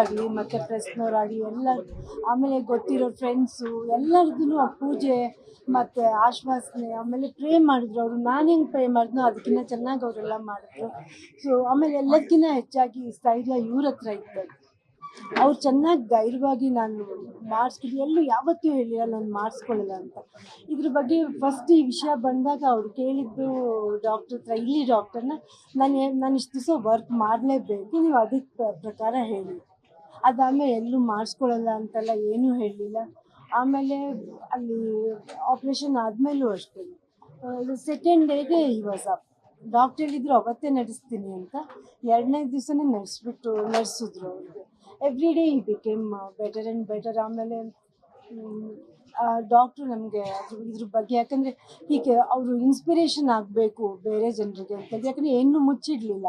ಆಗಲಿ ಮತ್ತು ಪ್ರೆಸ್ನವರಾಗಲಿ ಎಲ್ಲ, ಆಮೇಲೆ ಗೊತ್ತಿರೋ ಫ್ರೆಂಡ್ಸು ಎಲ್ಲರದ್ದು ಆ ಪೂಜೆ ಮತ್ತು ಆಶ್ವಾಸನೆ, ಆಮೇಲೆ ಪ್ರೇ ಮಾಡಿದ್ರು ಅವರು. ನಾನು ಹೆಂಗೆ ಪ್ರೇ ಮಾಡಿದ್ನೋ ಅದಕ್ಕಿಂತ ಚೆನ್ನಾಗಿ ಅವರೆಲ್ಲ ಮಾಡಿದ್ರು. ಸೊ ಆಮೇಲೆ ಎಲ್ಲದಕ್ಕಿಂತ ಹೆಚ್ಚಾಗಿ ಸ್ಥೈರ್ಯ ಇವ್ರ ಹತ್ರ ಇತ್ತು. ಅವ್ರು ಚೆನ್ನಾಗಿ ಧೈರ್ಯವಾಗಿ ನಾನು ಮಾಡಿಸ್ಕೊಂಡು ಎಲ್ಲೂ ಯಾವತ್ತೂ ಹೇಳಿಲ್ಲ ನಾನು ಮಾಡಿಸ್ಕೊಳ್ಳಲ್ಲ ಅಂತ. ಇದ್ರ ಬಗ್ಗೆ ಫಸ್ಟ್ ಈ ವಿಷಯ ಬಂದಾಗ ಅವ್ರು ಕೇಳಿದ್ದು ಡಾಕ್ಟ್ರ್ ಹತ್ರ, ಇಲ್ಲಿ ಡಾಕ್ಟರ್ನ, ನಾನು ಇಷ್ಟು ದಿವಸ ವರ್ಕ್ ಮಾಡಲೇಬೇಕು, ನೀವು ಅದಕ್ಕೆ ಪ್ರಕಾರ ಹೇಳಿ. ಅದಾದಮೇಲೆ ಎಲ್ಲೂ ಮಾಡಿಸ್ಕೊಳ್ಳಲ್ಲ ಅಂತೆಲ್ಲ ಏನೂ ಹೇಳಲಿಲ್ಲ. ಆಮೇಲೆ ಅಲ್ಲಿ ಆಪ್ರೇಷನ್ ಆದಮೇಲೂ ಅಷ್ಟೇ, ಸೆಕೆಂಡ್ ಡೇಗೆ ಈ ವಾಸ್ ಅಪ್. ಡಾಕ್ಟ್ರ್ ಹೇಳಿದ್ರು ಅವತ್ತೇ ನಡೆಸ್ತೀನಿ ಅಂತ. ಎರಡನೇ ದಿವಸನೇ ನಡೆಸಿದ್ರು ಅವ್ರಿಗೆ. ಎವ್ರಿ ಡೇ ಈ ಬಿಕೇಮ್ ಬೆಟರ್ ಆ್ಯಂಡ್ ಬೆಟರ್. ಆಮೇಲೆ ಡಾಕ್ಟ್ರು ನಮಗೆ ಇದ್ರ ಬಗ್ಗೆ, ಯಾಕಂದರೆ ಹೀಗೆ ಅವರು ಇನ್ಸ್ಪಿರೇಷನ್ ಆಗಬೇಕು ಬೇರೆ ಜನರಿಗೆ ಅಂತ, ಯಾಕಂದರೆ ಏನೂ ಮುಚ್ಚಿಡಲಿಲ್ಲ.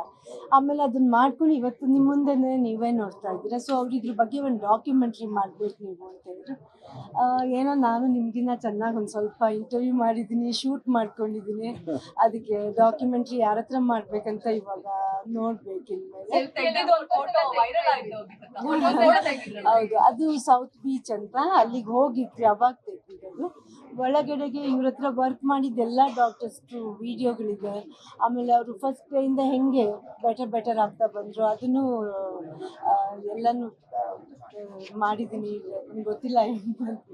ಆಮೇಲೆ ಅದನ್ನು ಮಾಡ್ಕೊಂಡು ಇವತ್ತು ನಿಮ್ಮ ಮುಂದೆನೇ ನೀವೇ ನೋಡ್ತಾ ಇದ್ದೀರಾ. ಸೊ ಅವ್ರು ಇದ್ರ ಬಗ್ಗೆ ಒಂದು ಡಾಕ್ಯುಮೆಂಟ್ರಿ ಮಾಡಬೇಕು ನೀವು ಅಂತ ಹೇಳಿದ್ರು. ಏನೋ ನಾನು ನಿಮಗಿನ್ನ ಚೆನ್ನಾಗಿ ಒಂದು ಸ್ವಲ್ಪ ಇಂಟರ್ವ್ಯೂ ಮಾಡಿದ್ದೀನಿ, ಶೂಟ್ ಮಾಡ್ಕೊಂಡಿದ್ದೀನಿ. ಅದಕ್ಕೆ ಡಾಕ್ಯುಮೆಂಟ್ರಿ ಯಾರ ಹತ್ರ ಮಾಡಬೇಕಂತ ಇವಾಗ ನೋಡ್ಬೇಕು ಇನ್ಮೇಲೆ. ಹೌದು, ಅದು ಸೌತ್ ಬೀಚ್ ಅಂತ, ಅಲ್ಲಿಗೆ ಹೋಗಿದ್ವಿ, ಅವಾಗ ತೆಗ್ದಿದ್ದು. ಒಳಗಡೆಗೆ ಇವ್ರ ಹತ್ರ ವರ್ಕ್ ಮಾಡಿದ್ದೆಲ್ಲ ಡಾಕ್ಟರ್ಸ್ದು ವೀಡಿಯೋಗಳಿದೆ. ಆಮೇಲೆ ಅವರು ಫಸ್ಟ್ ಡೇಯಿಂದ ಹೆಂಗೆ ಬೆಟರ್ ಆಗ್ತಾ ಬಂದರು ಅದನ್ನು ಎಲ್ಲನೂ ಮಾಡಿದ್ದೀನಿ. ನನಗೆ ಗೊತ್ತಿಲ್ಲ